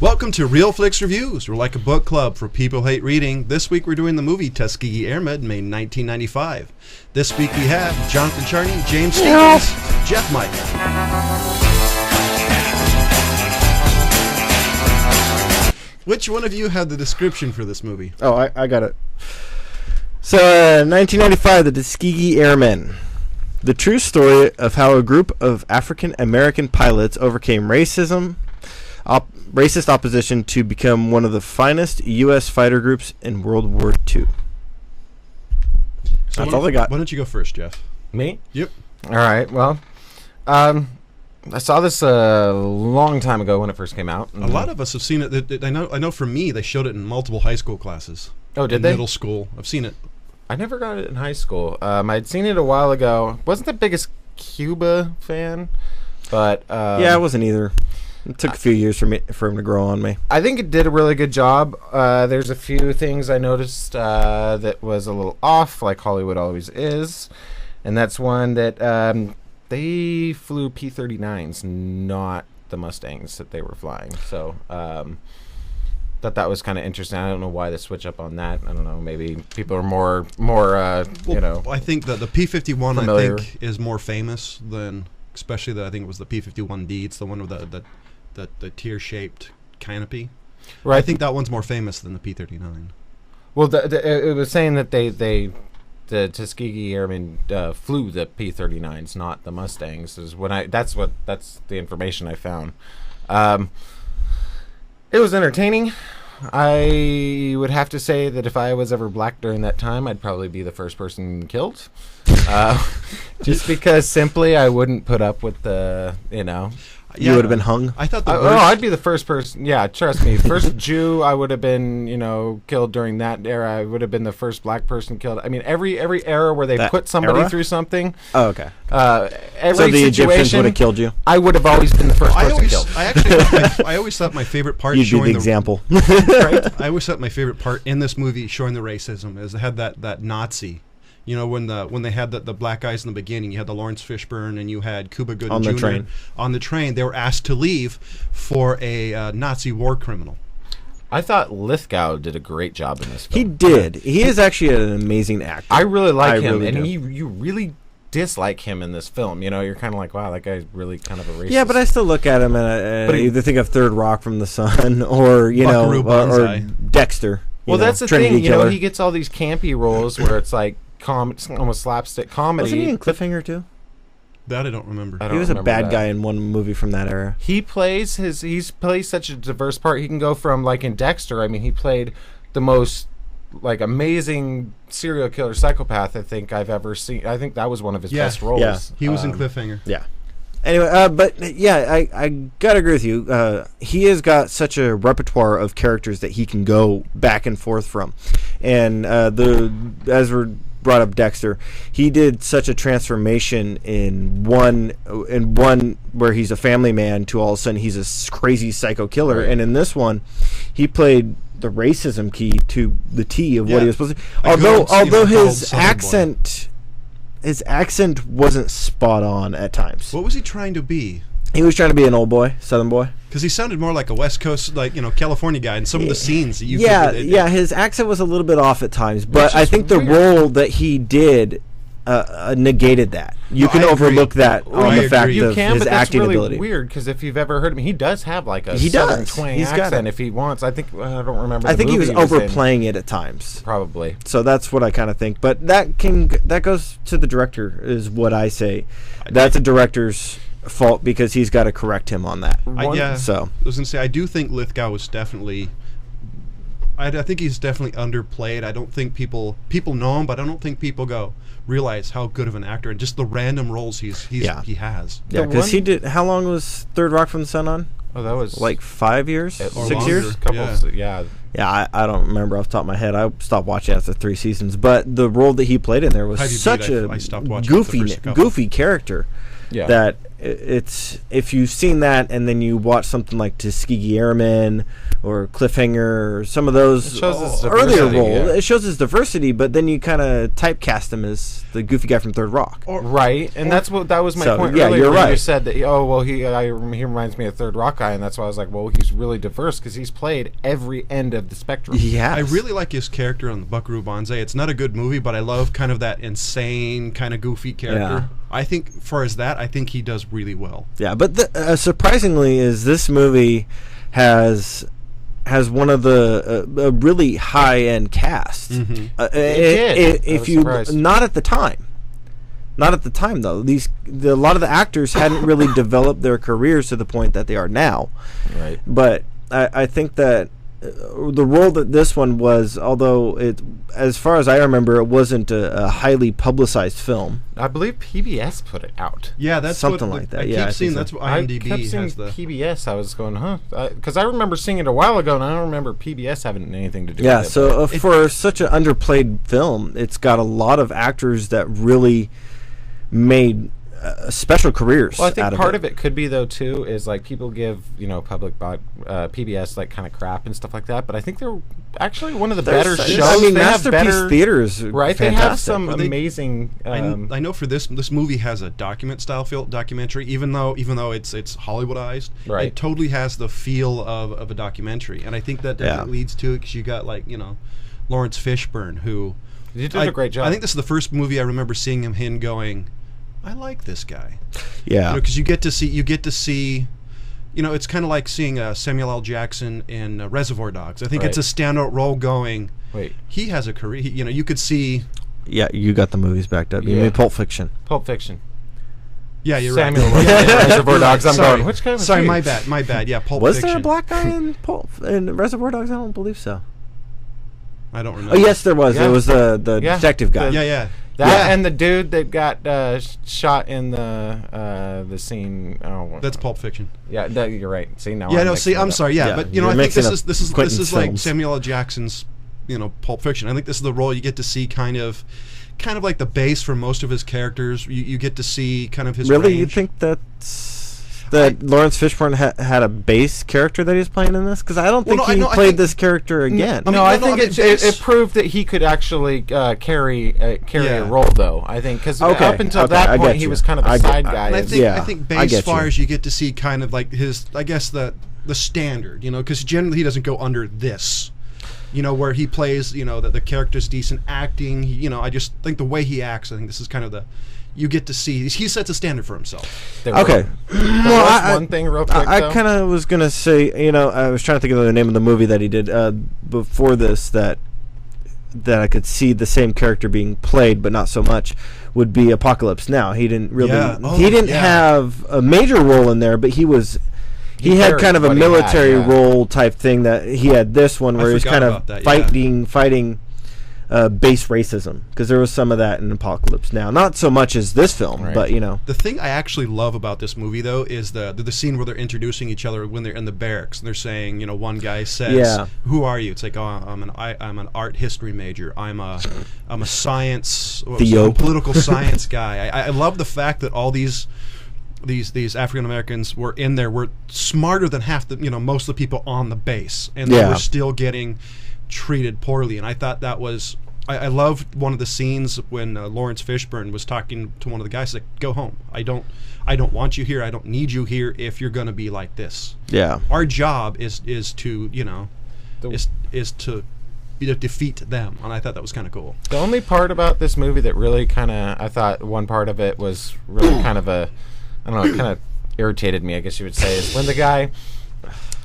Welcome to Real Flix Reviews. We're like a book club for people who hate reading. This week we're doing the movie Tuskegee Airmen, made in 1995. This week we have Jonathan Charney, James Stevens, Jeff Mike. Which one of you had the description for this movie? Oh, I got it. So, 1995, the Tuskegee Airmen. The true story of how a group of African-American pilots overcame racist opposition to become one of the finest U.S. fighter groups in World War II. So that's all I got. Why don't you go first, Jeff? Me? Yep. All right. Well, I saw this a long time ago when it first came out. A lot of us have seen it. I know for me, they showed it in multiple high school classes. Oh, did they? Middle school. I've seen it. I never got it in high school. I'd seen it a while ago. Wasn't the biggest Cuba fan, but yeah, I wasn't either. It took a few years for him to grow on me. I think it did a really good job. There's a few things I noticed that was a little off, like Hollywood always is, and that's one that they flew P-39s, not the Mustangs that they were flying. So thought that was kind of interesting. I don't know why they switch up on that. I don't know. Maybe people are more you know. I think that the P-51 familiar. I think is more famous than, especially I think it was the P-51D. It's the one with the tear-shaped canopy. Right. I think that one's more famous than the P-39. Well, it was saying that the Tuskegee Airmen flew the P-39s, not the Mustangs. That's the information I found. It was entertaining. I would have to say that if I was ever black during that time, I'd probably be the first person killed. Just because simply I wouldn't put up with the, you know. You would have been hung? I thought I'd be the first person. Yeah, trust me. First Jew I would have been, killed during that era. I would have been the first black person killed. I mean, every era where they That put somebody era? through something. Oh, okay. Every So the Egyptians situation would have killed you? I would have always been the first person killed. I always thought my favorite part You'd showing be the example. Right? I always thought my favorite part in this movie showing the racism is they had that Nazi. You know, when they had the black guys in the beginning, you had the Lawrence Fishburne and you had Cuba Gooding On the Jr. train. On the train, they were asked to leave for a Nazi war criminal. I thought Lithgow did a great job in this He film. did. He is actually an amazing actor. I really like him, really and do. you really dislike him in this film. You're kind of like, wow, that guy's really kind of a racist. Yeah, but I still look at him and I either think of Third Rock from the Sun or, Buckaroo or Banzai. Dexter. Well, that's the Trinity thing. Killer. He gets all these campy roles where it's like almost slapstick comedy. Wasn't he in Cliffhanger too? That I don't remember. I don't He was a remember bad that. guy in one movie from that era. He plays such a diverse part. He can go from, like in Dexter, I mean, he played the most like amazing serial killer psychopath I think I've ever seen. I think that was one of his best roles. Yeah. He was in Cliffhanger. Yeah. Anyway, but yeah, I gotta agree with you. He has got such a repertoire of characters that he can go back and forth from, and as we're brought up Dexter, he did such a transformation in one where he's a family man to all of a sudden he's a crazy psycho killer, Right. and in this one, he played the racism key to the T of what he was supposed to. A good Although old his Southern boy. accent. His accent wasn't spot on at times. What was he trying to be? He was trying to be an old boy, Southern boy. Because he sounded more like a West Coast, California guy in some of the scenes that you his accent was a little bit off at times, but Which I is think the weird. role that he did negated that. You No, can I agree. overlook that Oh, on I the fact agree. You of can, his but that's acting really ability. weird because if you've ever heard him, he does have like a He southern does. twang He's got accent it. if he wants. I think I don't remember. I the think he was movie in. overplaying it at times. Probably. So that's what I kind of think. But that goes to the director, is what I say. That's a director's fault because he's got to correct him on that. So I was going to say, I do think Lithgow was definitely... I think he's definitely underplayed. I don't think people know him, but I don't think people realize how good of an actor and just the random roles he has. Yeah, The because one- he did. How long was Third Rock from the Sun on? Oh, that was Like 5 years, at 6 longer. years. Yeah. Yeah, I don't remember off the top of my head. I stopped watching after 3 seasons. But the role that he played in there was Heidi such Beat, a I stopped watching after the first couple. goofy character Yeah. That it's if you've seen that and then you watch something like Tuskegee Airmen or Cliffhanger or some of those It shows his earlier diversity, role, yeah. it shows his diversity, but then you kind of typecast him as the goofy guy from Third Rock. Right, and that was my point yeah, earlier. you're when right. You said that. Oh well, he reminds me of Third Rock guy, and that's why I was like, well, he's really diverse because he's played every end of the spectrum. Yeah, I really like his character on the Buckaroo Banzai. It's not a good movie, but I love kind of that insane, kind of goofy character. Yeah. I think, far as that, I think he does really well. Yeah, but surprisingly, is this movie has one of the a really high end cast. Mm-hmm. If was you surprised. not at the time though, a lot of the actors hadn't really developed their careers to the point that they are now. Right. But I think that the role that this one was, although it, as far as I remember, it wasn't a highly publicized film. I believe PBS put it out. Yeah, that's Something what like that. I Yeah, I keep seeing. think That's so. what I IMDb kept seeing has the. PBS. I was going, huh? Because I remember seeing it a while ago, and I don't remember PBS having anything to do Yeah, with it. so for such an underplayed film, it's got a lot of actors that really made special careers. Well, I think out part of it could be though too is like people give PBS like kind of crap and stuff like that, but I think they're actually one of the better shows. I mean, They have Masterpiece better, Theater's right? fantastic. They have some Well, they- amazing. I know for this movie has a documentary, even though it's Hollywoodized. Right. It totally has the feel of a documentary, and I think that definitely leads to it because you got Lawrence Fishburne, who You did a great job. I think this is the first movie I remember seeing him going, I like this guy. Yeah. Because you get to see, it's kind of like seeing Samuel L. Jackson in Reservoir Dogs. I think it's a standout role going. Wait, He has a career. You could see. Yeah, you got the movies backed up. You Yeah. mean Pulp Fiction. Pulp Fiction. Yeah, you're Samuel right. Reservoir Dogs. I'm Sorry. going. Which guy was Sorry, he? my bad. Yeah, Pulp Was Fiction. there a black guy in Reservoir Dogs? I don't believe so. I don't remember. Oh, yes, there was. Yeah. There was the Yeah. detective guy. Yeah. That and the dude that got shot in the scene. Oh, That's Pulp Fiction. Yeah, you're right. See now. Yeah, I'm no, mixing see, it I'm up. sorry. Yeah, Yeah, but you're I think mixing this is Quentin's like films. Samuel L. Jackson's, Pulp Fiction. I think this is the role you get to see kind of like the base for most of his characters. You get to see kind of his Really, range. you think that Lawrence Fishburne had a base character that he was playing in this? Because I don't think he I played think- this character again. I mean, No, I no, think I mean, it proved that he could actually carry Yeah. a role, though. I think because Okay, up until okay, that I point, get he you. was kind of a I get- side I- guy. And I as- think Yeah, I think I base get far you. as you get to see kind of like his, I guess the standard, because generally he doesn't go under this, where he plays, that the character's decent acting. I just think the way he acts, I think this is kind of you get to see he sets a standard for himself. there Okay. was- there was one thing real quick, I though. kind of was gonna say, I was trying to think of the name of the movie that he did before this that I could see the same character being played, but not so much. Would be Apocalypse Now. He didn't really. Yeah. Oh, he didn't yeah. have a major role in there, but he was. He had carried kind of a what he had, military yeah. role type thing that he had this one I where he was forgot kind about of that, yeah. fighting base racism, because there was some of that in Apocalypse Now. Not so much as this film, Right. but The thing I actually love about this movie, though, is the scene where they're introducing each other when they're in the barracks, and they're saying, one guy says, Yeah. "Who are you?" It's like, "Oh, I'm an art history major. I'm a science, Theo. political science guy." I love the fact that all these African Americans were in there were smarter than half the most of the people on the base, and they Yeah. were still getting treated poorly. And I thought that was. I loved one of the scenes when Lawrence Fishburne was talking to one of the guys, like, "Go home. I don't want you here. I don't need you here if you're going to be like this. yeah. Our job is to is to defeat them." And I thought that was kind of cool. The only part about this movie that really kind of, I thought one part of it was really kind of it kind of irritated me, I guess you would say, is when the guy,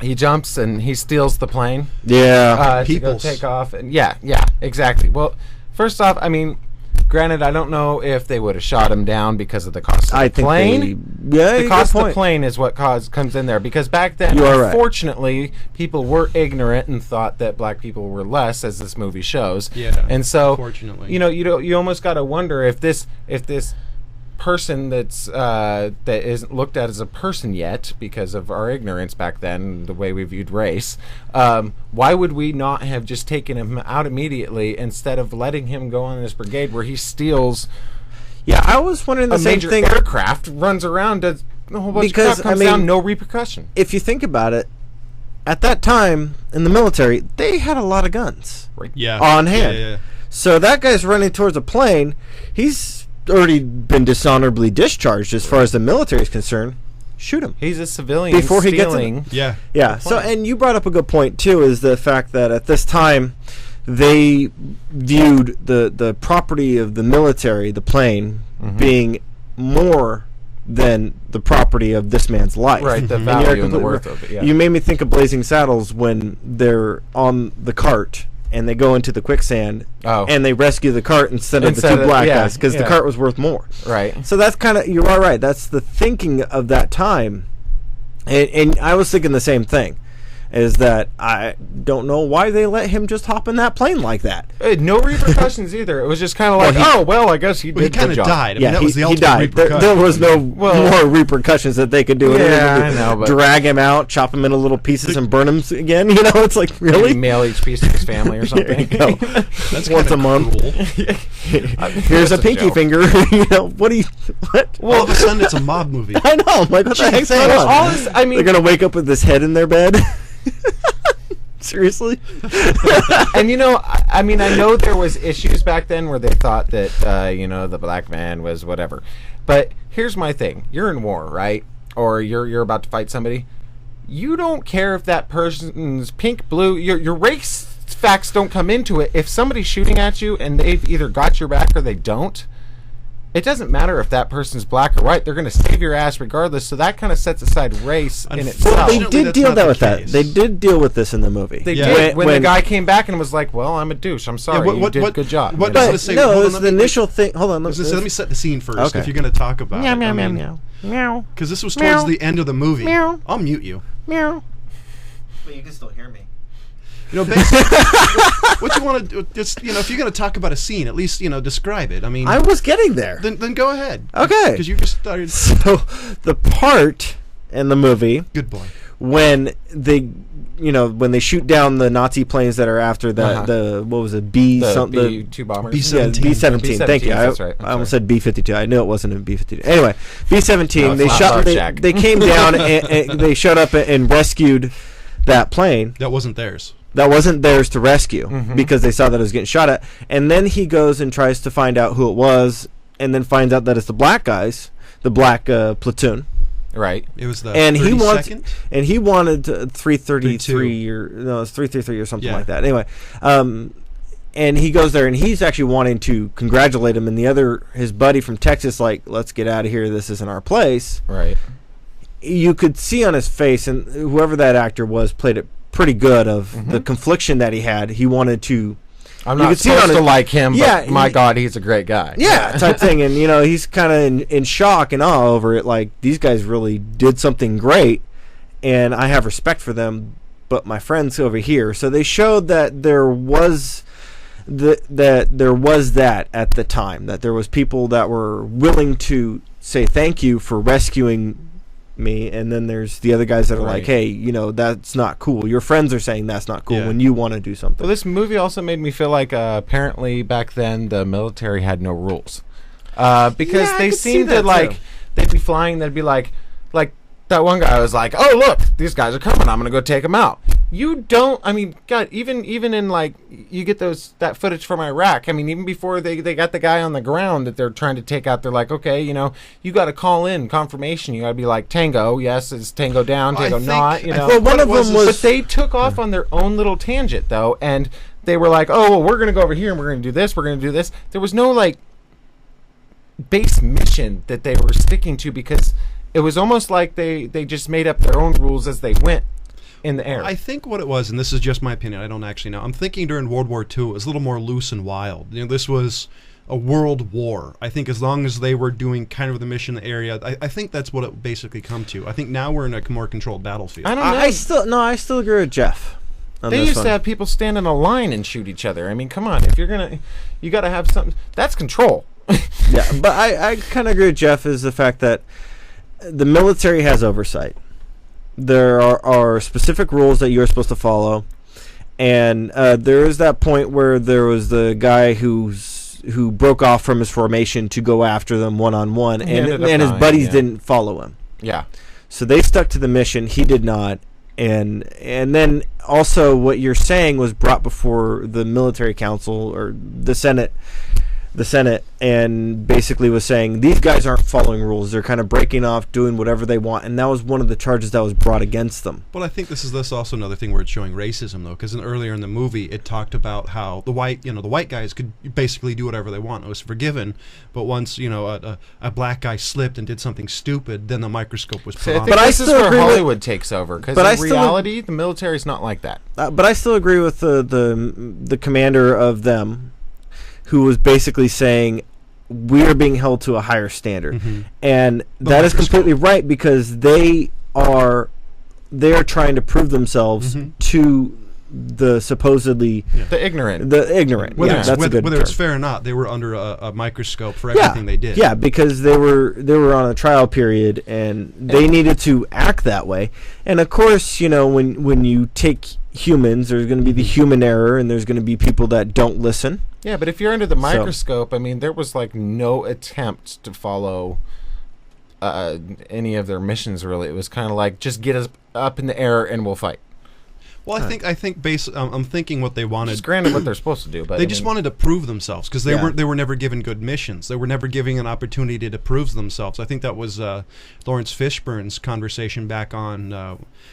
he jumps and he steals the plane Yeah. to go Peoples. take off. And yeah, exactly. Well, first off, I mean, granted, I don't know if they would have shot him down because of the cost of I the think plane. the The cost of the plane is what comes in there, because back then, You are right. unfortunately, people were ignorant and thought that black people were less, as this movie shows. Yeah, and so unfortunately. you almost got to wonder if this person that isn't looked at as a person yet because of our ignorance back then, the way we viewed race, why would we not have just taken him out immediately instead of letting him go on this brigade where he steals Yeah, I was wondering the A same major thing. aircraft runs around, does a whole bunch Because, of crap, comes I mean, down, no repercussion. If you think about it, at that time in the military, they had a lot of guns Yeah. on hand. Yeah. So that guy's running towards a plane. He's already been dishonorably discharged as far as the military is concerned. Shoot him. He's a civilian Before he gets stealing. Yeah. Yeah. So, and you brought up a good point too, is the fact that at this time they viewed the property of the military, the plane, being more than the property of this man's life. Right, the And you're value and the completely worth right. of it. Yeah. You made me think of Blazing Saddles when they're on the cart and they go into the quicksand and they rescue the cart instead of the two black guys because the cart was worth more. Right. So that's kind of, you are right. That's the thinking of that time. And I was thinking the same thing, is that I don't know why they let him just hop in that plane like that. No repercussions either. It was just kind of like, I guess he did Well, he kind the of job. died. I Yeah, mean, that was the he ultimate died. There repercussion. was no more repercussions that they could do. Yeah, I know, but drag him out, chop him into little pieces, and burn him again. You know, it's like, maybe really? mail each piece to his family or There you something. go. That's Once kinda a month. cruel. Here's a That's a pinky joke. finger. You know, what do you... What? All of a sudden, it's a mob movie. I know. I'm like, what the heck's going Well, on? all this, I mean, They're going to wake up with his head in their bed? Seriously? and I mean, I know there was issues back then where they thought that the black man was whatever. But here's my thing: you're in war, right? Or you're about to fight somebody. You don't care if that person's pink, blue. Your race facts don't come into it. If somebody's shooting at you and they've either got your back or they don't, it doesn't matter if that person's black or white. They're going to save your ass regardless. So that kind of sets aside race in itself. Well, they Unfortunately, did that's deal not that the with that. case. They did deal with this in the movie. They Yeah. did when the guy came back and was like, "Well, I'm a douche. I'm sorry. You did a good job." what you does know? it say? No, Hold it on, was let the me- initial thing. Hold on. Let me set the scene first. Okay. If you're going to talk about Meow, it, meow, meow, meow. Meow. because this was towards the end of the movie. Meow. I'll mute you. Meow. But you can still hear me. Basically, what you want to do, just if you're going to talk about a scene, at least describe it. I mean, I was getting there. then go ahead. Okay. Because you just started. So the part in the movie Good boy. when they shoot down the Nazi planes that are after the what was it, the B-2 bombers. B-17. B-17. Thank you. That's right. I almost said B-52. I knew it wasn't a B-52. Anyway, B-17. No, it's they not shot. Love They, Shack. they came down and they showed up and rescued that plane. That wasn't theirs. That wasn't theirs to rescue Mm-hmm. because they saw that it was getting shot at. And then he goes and tries to find out who it was, and then finds out that it's the black guys, the black platoon. Right. It was the And he wants, 32nd? and he wanted 333 or no, it's 333 or something Yeah. like that. Anyway, and he goes there and he's actually wanting to congratulate him, and his buddy from Texas, like, let's get out of here. This isn't our place. Right. You could see on his face, and whoever that actor was played it pretty good, of the confliction that he had. He wanted to, I'm You not could see it on supposed to his- like him, Yeah, but my he- God, he's a great guy. yeah, type thing. And he's kind of in shock and awe over it. Like, these guys really did something great, and I have respect for them. But my friends over here, so they showed that there was that at the time, that there was people that were willing to say thank you for rescuing me, and then there's the other guys that are like, Right. hey, that's not cool. Your friends are saying that's not cool Yeah. when you want to do something. Well, this movie also made me feel like apparently back then the military had no rules, because Yeah, I they could see seemed to that, like too. they'd be flying. They'd be like that one guy was like, "Oh look, these guys are coming. I'm gonna go take them out." You don't. I mean, God, even in like you get that footage from Iraq. I mean, even before they got the guy on the ground that they're trying to take out, they're like, okay, you got to call in confirmation. You got to be like, Tango, yes, is Tango down, I Tango think- not. I Well, think one what of it was them is- was- but they took off on their own little tangent, though, and they were like, oh, well, we're going to go over here, and we're going to do this, we're going to do this. There was no, like, base mission that they were sticking to, because it was almost like they just made up their own rules as they went in the air. I think what it was, and this is just my opinion, I don't actually know. I'm thinking during World War II, it was a little more loose and wild. This was a world war. I think as long as they were doing kind of the mission area, I think that's what it basically come to. I think now we're in a more controlled battlefield. I don't know. I still agree with Jeff. on They this used one. to have people stand in a line and shoot each other. I mean, come on. If you're going to... You got to have something... That's control. Yeah, but I kind of agree with Jeff, is the fact that the military has oversight. There are specific rules that you're supposed to follow, and there is that point where there was the guy who's who broke off from his formation to go after them one-on-one, and his buddies didn't follow him. Yeah. So they stuck to the mission. He did not. And then also what you're saying was brought before the military council or the Senate, and basically was saying these guys aren't following rules. They're kind of breaking off, doing whatever they want, and that was one of the charges that was brought against them. But I think this is also another thing where it's showing racism, though, because earlier in the movie it talked about how the white guys could basically do whatever they want. It was forgiven, but once a black guy slipped and did something stupid, then the microscope was put on. But this is where Hollywood takes over, because in reality, the military's not like that. But I still agree with the commander of them, who was basically saying we are being held to a higher standard, and that is completely right, because they are trying to prove themselves to the supposedly the ignorant. Whether it's fair or not, they were under a microscope for everything they did. Yeah, because they were on a trial period, and they needed to act that way. And of course, when you take humans, there's going to be the human error, and there's going to be people that don't listen. Yeah, but if you're under the microscope, there was no attempt to follow any of their missions, really. It was kind of like, just get us up in the air and we'll fight. Well, I think I'm thinking what they wanted. Just granted what they're supposed to do, but they just wanted to prove themselves, because they were never given good missions. They were never given an opportunity to prove themselves. I think that was Lawrence Fishburne's conversation back on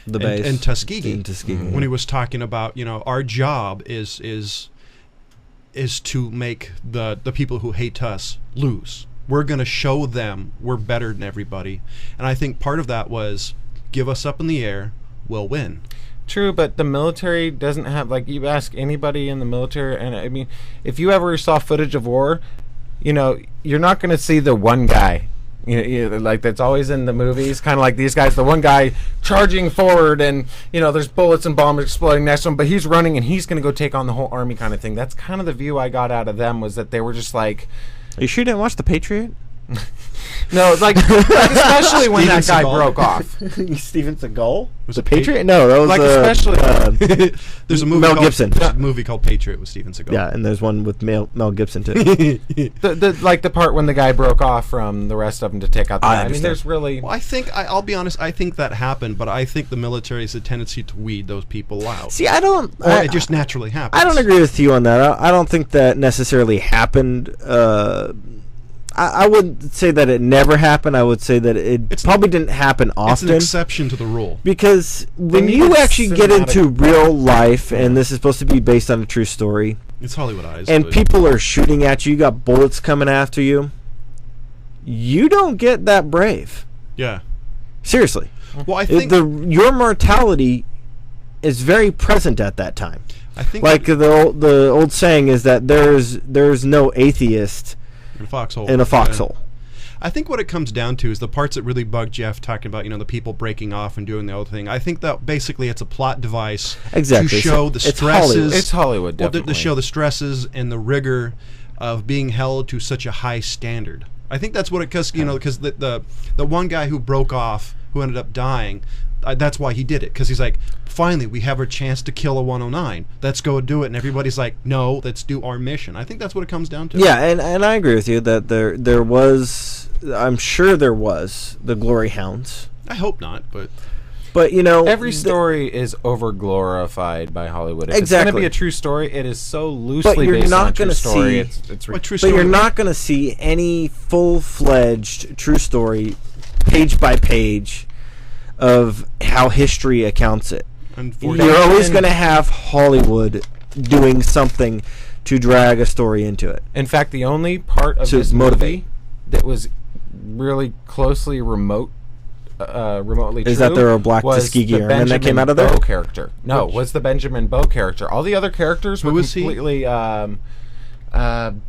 the base in Tuskegee, when he was talking about our job is to make the people who hate us lose. We're going to show them we're better than everybody, and I think part of that was give us up in the air, we'll win. True, but the military doesn't have, you ask anybody in the military, and if you ever saw footage of war, you're not going to see the one guy, that's always in the movies, kind of like these guys, the one guy charging forward, and there's bullets and bombs exploding next to him, but he's running and he's going to go take on the whole army, kind of thing. That's kind of the view I got out of them, was that they were just like, are you sure you didn't watch The Patriot? No, especially when that guy broke off. Steven Seagal? Was The it Patriot? No, that was especially there's a movie Mel called Gibson. There's a movie called Patriot with Steven Seagal. Yeah, and there's one with Mel Gibson too. the part when the guy broke off from the rest of them to take out the guy. There's really. Well, I'll be honest. I think that happened, but I think the military has a tendency to weed those people out. See, it just naturally happens. I don't agree with you on that. I don't think that necessarily happened. I wouldn't say that it never happened. I would say that it probably didn't happen often. It's an exception to the rule. Because when you actually get into real life, and this is supposed to be based on a true story, it's Hollywoodized, and people are shooting at you, you got bullets coming after you, you don't get that brave. Yeah. Seriously. Well, I think your mortality is very present at that time. I think the old saying is that there's no atheist in a foxhole. I think what it comes down to is the parts that really bug Jeff, talking about the people breaking off and doing the other thing. I think that basically it's a plot device to show the stresses. It's Hollywood, definitely. To show the stresses and the rigor of being held to such a high standard. I think that's what it, because the one guy who broke off, who ended up dying, that's why he did it, because he's like, finally we have a chance to kill a 109, let's go do it, and everybody's like, no, let's do our mission. I think that's what it comes down to. Yeah, and I agree with you that there was, I'm sure there was, the glory hounds. I hope not, but every story is over glorified by Hollywood. If exactly. It's going to be a true story, it is so loosely based on a true story. But you're not going to see any full-fledged true story, page by page, of how history accounts it. You're always going to have Hollywood doing something to drag a story into it. In fact, the only part of this movie that was really closely remotely is true that there were black Tuskegee Airmen that came out of there? Character. No, was the Benjamin Bow character. All the other characters were completely. Bow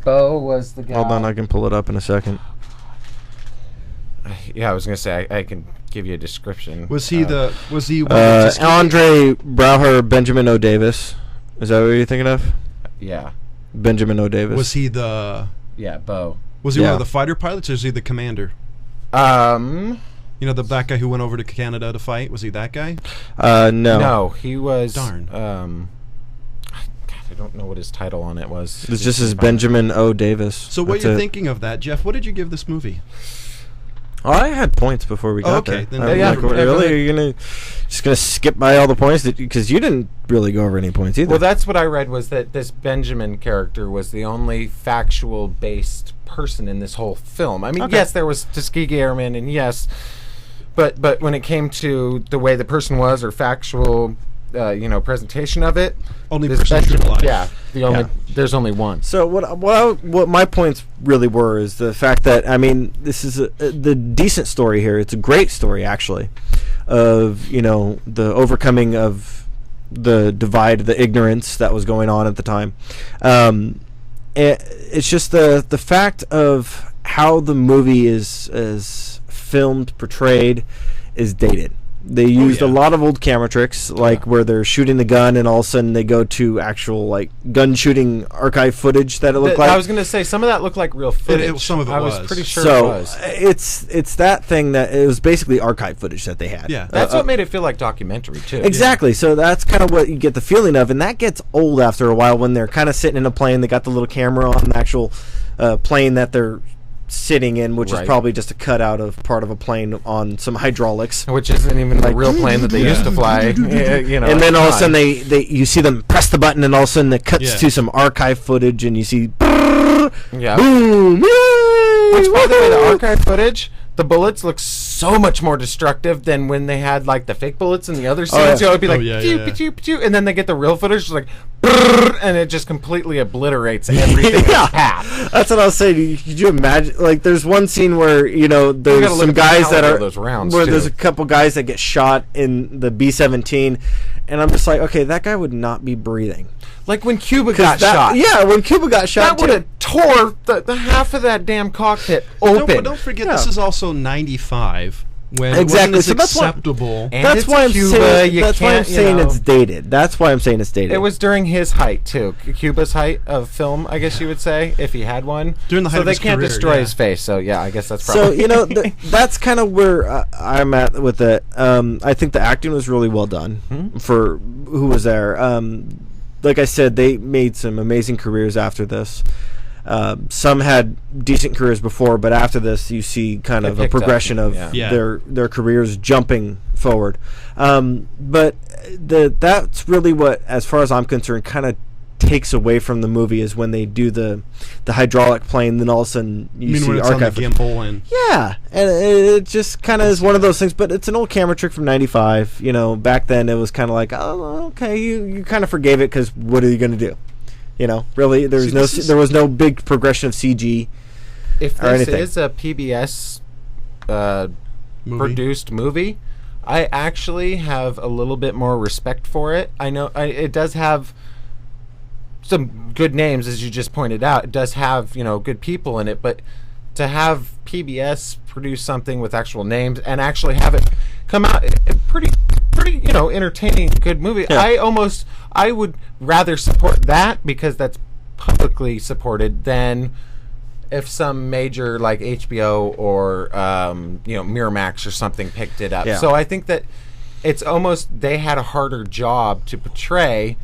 was the guy. Hold on, I can pull it up in a second. Yeah, I was gonna say I can give you a description. Was he Andre Brauer, Benjamin O. Davis? Is that what you're thinking of? Yeah, Benjamin O. Davis. Was he the? Yeah, Bow. Was he one of the fighter pilots, or is he the commander? The black guy who went over to Canada to fight. Was he that guy? No. No, he was. Darn. God, I don't know what his title on it was. It's just as Benjamin O. Davis. So what That's you're it. thinking of that, Jeff? What did you give this movie? Oh, I had points before we got okay, there. then I'm yeah, like, yeah, go really? ahead. Are you just gonna skip by all the points because you didn't really go over any points either? Well, that's what I read, was that this Benjamin character was the only factual based person in this whole film. I mean, Okay. yes, there was Tuskegee Airmen, and yes, but when it came to the way the person was or factual, presentation of it, Only this person Benjamin- alive. yeah, Yeah. there's only one. So what my points really were is the fact that, I mean, this is the decent story here. It's a great story, actually, of the overcoming of the divide, the ignorance that was going on at the time. It's just the fact of how the movie is filmed, portrayed, is dated. They used a lot of old camera tricks, like where they're shooting the gun, and all of a sudden they go to actual gun shooting archive footage that it looked like. I was going to say, some of that looked like real footage. some of it I was was. pretty sure So it was. it's that thing that it was basically archive footage that they had. Yeah. That's what made it feel like documentary, too. Exactly. So that's kind of what you get the feeling of, and that gets old after a while when they're kind of sitting in a plane. They got the little camera on the actual plane that they're sitting in, which is Right. probably just a cutout of part of a plane on some hydraulics. Which isn't even the real plane that they used to fly. And then all of a sudden you see them press the button, and all of a sudden it cuts to some archive footage, and you see yeah. boom. Which, by the way, the archive footage, the bullets look so much more destructive than when they had the fake bullets in the other scenes. yeah. So it'd be like, yeah, pew, yeah. pew, pew, and then they get the real footage, just like, brrr, and it just completely obliterates everything in its path. That's what I was saying. Could you imagine? There's one scene where gotta there's look some at the guys that caliber are of those rounds, where too. there's a couple guys that get shot in the B-17, and I'm just like, okay, that guy would not be breathing. Like when Cuba got shot. Yeah, when Cuba got shot, That would have tore the half of that damn cockpit open. But don't forget, this is also 95, when Exactly, it wasn't so as that's why- acceptable. And That's it's why I'm Cuba, saying. you That's why I'm can't, saying it's dated. That's why I'm saying it's dated. It was during his height too, Cuba's height of film, I guess you would say, if he had one. During the height so of they his can't career, destroy yeah. his face. So yeah, I guess that's So probably. that's kind of where I'm at with it. I think the acting was really well done for who was there. Like I said, they made some amazing careers after this. Some had decent careers before, but after this, you see kind They of a picked up, progression of yeah. their careers jumping forward. But that's really what, as far as I'm concerned, kind of takes away from the movie is when they do the hydraulic plane. Then all of a sudden you see when it's on the archive. gimbal and Yeah, and it just kind of is one of those things. But it's an old camera trick from '95. Back then it was kind of like, oh, okay, you kind of forgave it because what are you going to do? Really, there was no big progression of CG. If or this anything. is a PBS movie. produced movie, I actually have a little bit more respect for it. I know it does have some good names, as you just pointed out. It does have good people in it, but to have PBS produce something with actual names and actually have it come out pretty entertaining, good movie. Yeah. I would rather support that because that's publicly supported than if some major like HBO or Miramax or something picked it up. Yeah. So I think that it's almost they had a harder job to portray.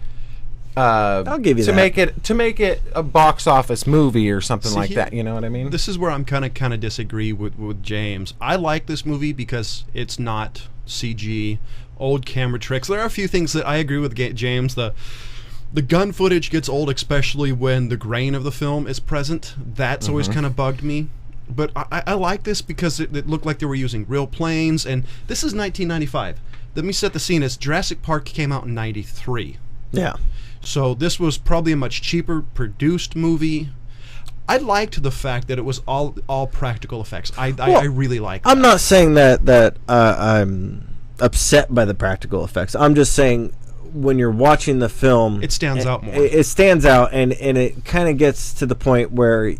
I'll give you to that. make it a box office movie or something See, like that. You know what I mean? This is where I'm kind of disagree with James. I like this movie because it's not CG, old camera tricks. There are a few things that I agree with James. The gun footage gets old, especially when the grain of the film is present. That's always kind of bugged me. But I like this because it looked like they were using real planes, and this is 1995. Let me set the scene. As Jurassic Park came out in 93. Yeah. So this was probably a much cheaper produced movie. I liked the fact that it was all practical effects. I really like that. I'm not saying that I'm upset by the practical effects. I'm just saying when you're watching the film, It stands out more. It stands out, and it kind of gets to the point where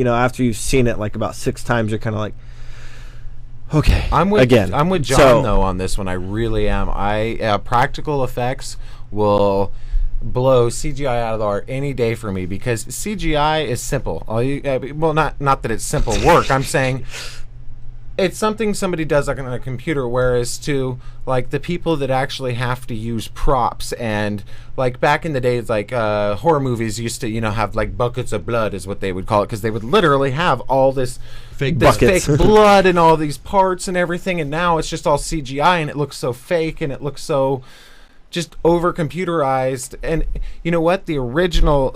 after you've seen it like about 6 times, you're kind of like, okay, I'm with John So- though on this one. I really am. Practical effects will blow CGI out of the water any day for me because CGI is simple. Not that it's simple work. I'm saying it's something somebody does like on a computer, whereas to like the people that actually have to use props, and like back in the days, like horror movies used to, you know, have like buckets of blood is what they would call it, because they would literally have all this Fake buckets. fake blood and all these parts and everything, and now it's just all CGI and it looks so fake and it looks so just over computerized. And you know what, the original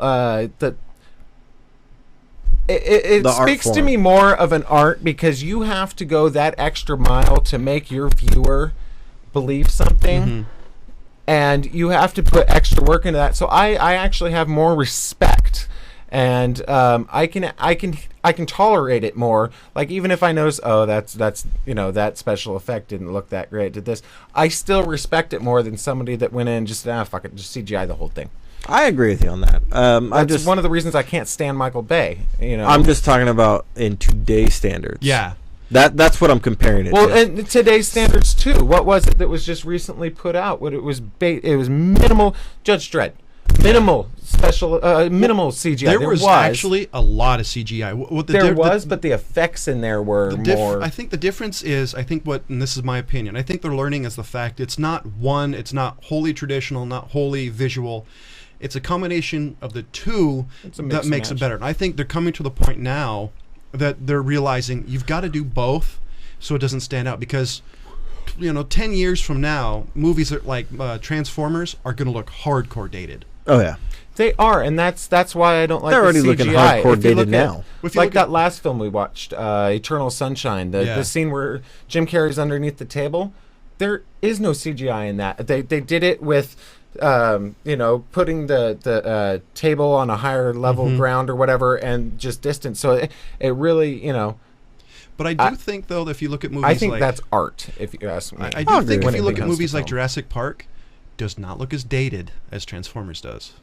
it The art speaks to form. me more of an art, because you have to go that extra mile to make your viewer believe something, Mm-hmm. and you have to put extra work into that. So I actually have more respect, and I can tolerate it more. Like, even if I notice, oh, that's you know, that special effect didn't look that great, did this, I still respect it more than somebody that went in and just fuck it, just CGI the whole thing. I agree with you on that. That's one of the reasons I can't stand Michael Bay. You know, I'm just talking about in today's standards. Yeah. That's what I'm comparing it well, to. and today's standards too. What was it that was just recently put out? What it was minimal. Judge Dredd, minimal special, minimal CGI. There was actually a lot of CGI. But the effects in there were more. I think the difference is, and this is my opinion, I think they're learning is the fact it's not wholly traditional, not wholly visual. It's a combination of the two that makes it better. And I think they're coming to the point now that they're realizing you've got to do both so it doesn't stand out. Because, you know, 10 years from now, movies that like Transformers are going to look hardcore dated. Oh yeah, they are, and that's why I don't like. They're already the looking CGI. hardcore dated now. Like that last film we watched, Eternal Sunshine, the scene where Jim Carrey's underneath the table. There is no CGI in that. They did it with, you know, putting the table on a higher level ground or whatever, and just distance. So it really, you know. But I do think, though, that if you look at movies, I think that's art. If you ask me, I do think if you look at comes movies to like film. Jurassic Park, does not look as dated as Transformers does.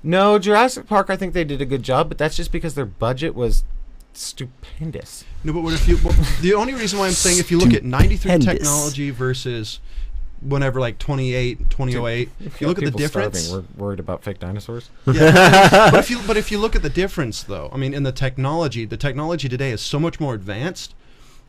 No, Jurassic Park, I think they did a good job, but that's just because their budget was stupendous. No, but what if you? Well, the only reason why I'm saying, if you look at 93 technology versus whenever, like 2008, if you look at the difference. Starving. We're worried about fake dinosaurs. Yeah, but if you look at the difference, though, I mean, in the technology today is so much more advanced.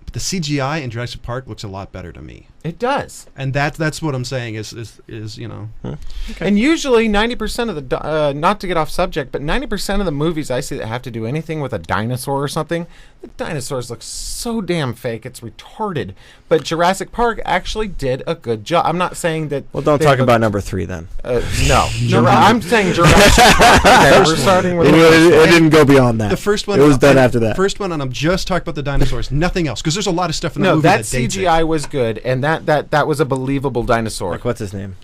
But the CGI in Jurassic Park looks a lot better to me. It does, and that's what I'm saying is you know. Okay. And usually 90% of the not to get off subject, but 90% of the movies I see that have to do anything with a dinosaur or something, the dinosaurs look so damn fake, it's retarded. But Jurassic Park actually did a good job. I'm not saying that. Well, don't talk about number 3 then. No, I'm saying Jurassic Park. Okay, we're starting with. It didn't go beyond that. The first one. It was done after that. First one, and I'm just talking about the dinosaurs, nothing else, because there's a lot of stuff in the movie that dates CGI it. was good, and that was a believable dinosaur. Like, what's his name?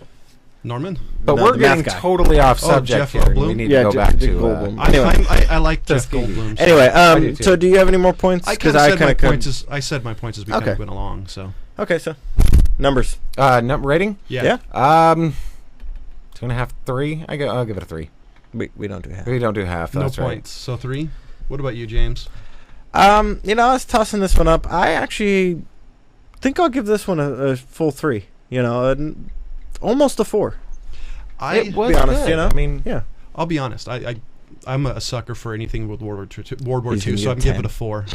Norman. But No, we're the getting math guy. totally off subject Jeff here. Goldblum? We need to go back to. Goldblum. Anyway, I like Jeff Tuskegee. Goldblum. Anyway, do too. so do you have any more points? I kind of said my kinda points. I said my points as we kind of went along. So Okay, so numbers. Rating? yeah. 2.5, 3. I'll give it a 3. We don't do half. We don't do half. No That's points. So 3. What about you, James? You know, I was tossing this one up. I actually think I'll give this one a full 3. You know, almost a 4. It was be honest, good. you know? I mean, Yeah. I'll be honest. I'm a sucker for anything with World War He's II, gonna so I'm give giving 10. it a 4.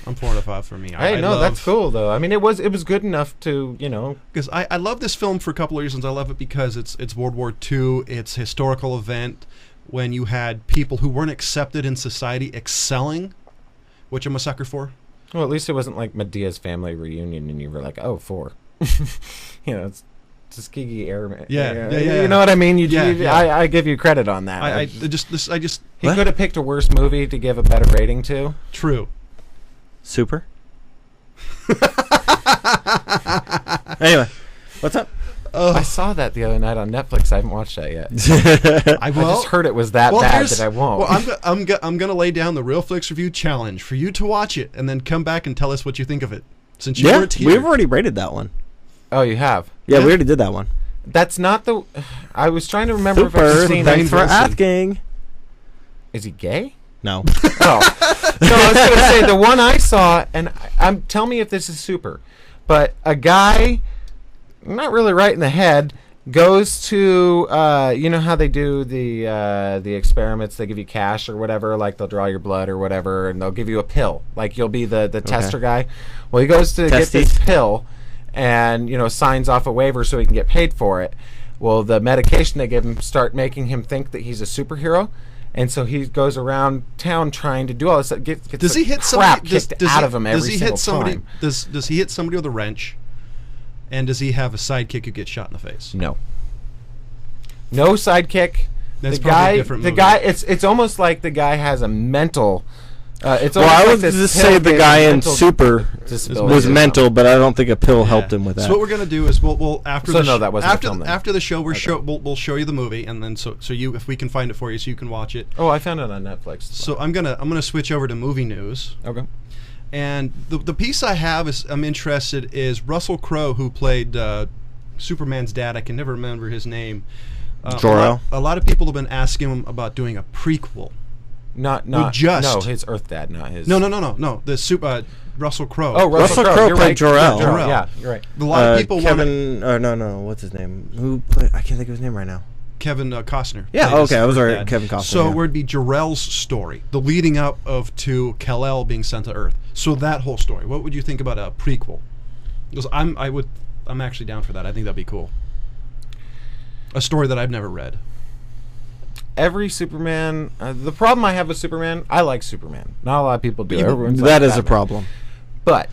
I'm 4 out of 5 for me. hey, no, that's cool though. I mean, it was good enough to, you know. Because I love this film for a couple of reasons. I love it because it's World War II. It's a historical event when you had people who weren't accepted in society excelling, which I'm a sucker for. Well, at least it wasn't like Medea's family reunion, and you were like, oh, 4. You know, it's Tuskegee Airmen. Yeah. You know what I mean? Yeah. I give you credit on that. I just He could have picked a worse movie to give a better rating to. True. Super. Anyway, what's up? I saw that the other night on Netflix. I haven't watched that yet. I just heard it was that bad that I won't. Well, I'm going to lay down the Real Flix Review challenge for you to watch it and then come back and tell us what you think of it. Since you weren't here. We've already rated that one. Oh, you have? Yeah, we already did that one. That's not the. I was trying to remember if Super. I've seen. Thanks for Wilson. asking. Is he gay? No. Oh, no. I was going to say the one I saw, and tell me if this is super, but a guy, not really right in the head, goes to you know how they do the experiments, they give you cash or whatever, like they'll draw your blood or whatever, and they'll give you a pill, like you'll be the tester guy. Well, he goes to get this pill and, you know, signs off a waiver so he can get paid for it. Well, the medication they give him start making him think that he's a superhero, and so he goes around town trying to do all this. Gets does he hit crap somebody? kicked out of him every does he single hit somebody? time? Does he hit somebody with a wrench? And does he have a sidekick who gets shot in the face? No sidekick. That's the probably guy, a different movie. It's almost like the guy has a mental. It's Well, I almost would like this just say the pill guy gave him in mental Super disability was or mental, something. but I don't think a pill helped him with that. So what we're gonna do is we'll after So the no, that wasn't a film then. after the show we'll show you the movie, and then so you, if we can find it for you so you can watch it. Oh, I found it on Netflix. So I'm gonna switch over to movie news. Okay. And the piece I have I'm interested is Russell Crowe, who played Superman's dad. I can never remember his name. Jor-El. A lot of people have been asking him about doing a prequel. Not no, his Earth Dad, not his. No. The Russell Crowe. Oh, Russell Crowe you're played right. Jor-El. Jor-El. Yeah, you're right. A lot of people want Kevin. No. What's his name? Who played? I can't think of his name right now. Kevin Costner. Yeah. played his Okay, I was Earth right. dad. Kevin Costner. So yeah. where it'd be Jor-El's story, the leading up to Kal-El being sent to Earth. So that whole story. What would you think about a prequel? Because I'm actually down for that. I think that'd be cool. A story that I've never read. Every Superman. The problem I have with Superman, I like Superman. Not a lot of people do. Everyone's That like is a Batman. problem. But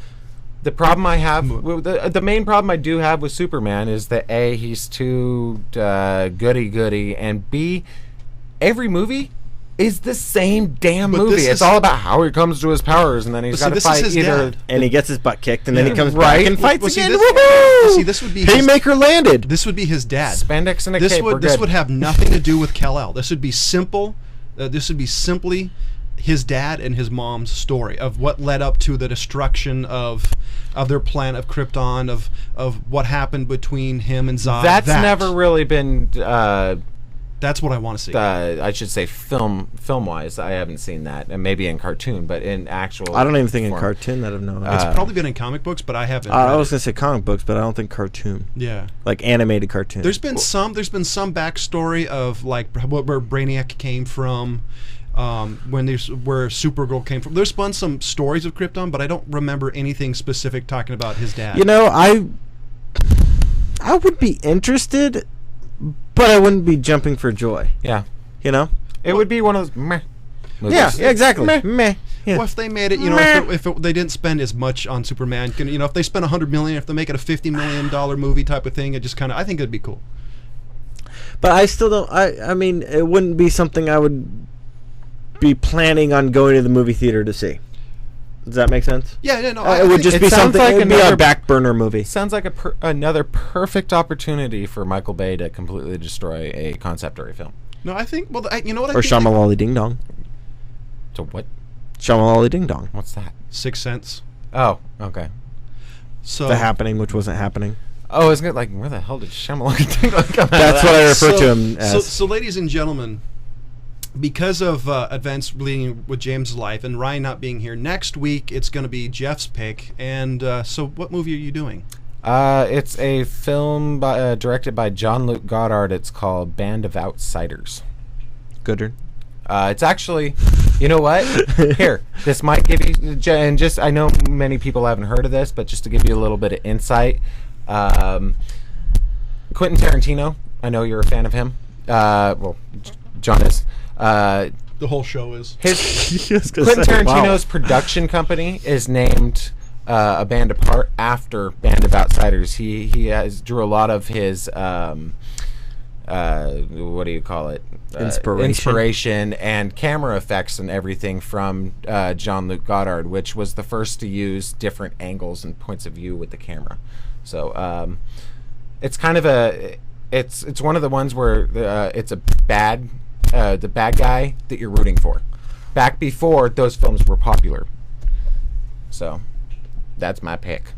the problem I have, the main problem I do have with Superman is that A, he's too goody-goody, and B, every movie is the same damn But movie. this It's is- all about how he comes to his powers, and then he's got to this is fight his either. dad. And he gets his butt kicked, and then he comes Right. back and fights Well, see, again. this- Woohoo! see, this would be his- Haymaker landed. This would be his dad. Spandex and a This cape. we're would good. have nothing to do with Kal-El. This would be simple. This would be simply his dad and his mom's story of what led up to the destruction of their planet of Krypton, of what happened between him and Zod. That's never really been. That's what I want to see. I should say film wise. I haven't seen that, and maybe in cartoon, but in actual. I don't even think in form. cartoon that I've known. It's probably been in comic books, but I haven't. I read was it. gonna say comic books, but I don't think cartoon. Yeah. Like animated cartoon. There's been some backstory of like where Brainiac came from, where Supergirl came from. There's been some stories of Krypton, but I don't remember anything specific talking about his dad. You know, I would be interested, but I wouldn't be jumping for joy. Yeah, You know? it would be one of those meh movies. Yeah, exactly. Meh. Meh. Yeah. Well, if they made it, you know, if they didn't spend as much on Superman, you know, if they spent $100 million, if they make it a $50 million movie type of thing, it just kind of, I think it'd be cool. But I still don't. I mean, it wouldn't be something I would be planning on going to the movie theater to see. Does that make sense? Yeah, no. It would just it be sounds something. like It would be another- a back burner movie. Sounds like another perfect opportunity for Michael Bay to completely destroy a concept-ary film. No, I think. Well, you know what? Or Shamalali Ding Dong. So what? Shamalali Ding Dong. What's that? Sixth Sense. Oh, okay. So The Happening, which wasn't happening. Oh, isn't it like where the hell did Shyamalan come out of That's that? what I refer to him as. So, ladies and gentlemen, because of events leading with James' life and Ryan not being here, next week it's going to be Jeff's pick. And so, what movie are you doing? It's a film directed by Jean-Luc Godard. It's called Band of Outsiders. Goodard. It's actually, you know what? Here, this might give you, and just, I know many people haven't heard of this, but just to give you a little bit of insight, Quentin Tarantino, I know you're a fan of him. Well, John is. The whole show is. Quentin Tarantino's production company is named a band apart after Band of Outsiders. He drew a lot of his what do you call it? Inspiration and camera effects and everything from Jean-Luc Godard, which was the first to use different angles and points of view with the camera. So it's kind of it's one of the ones where it's a the bad guy that you're rooting for. Back before those films were popular. So that's my pick.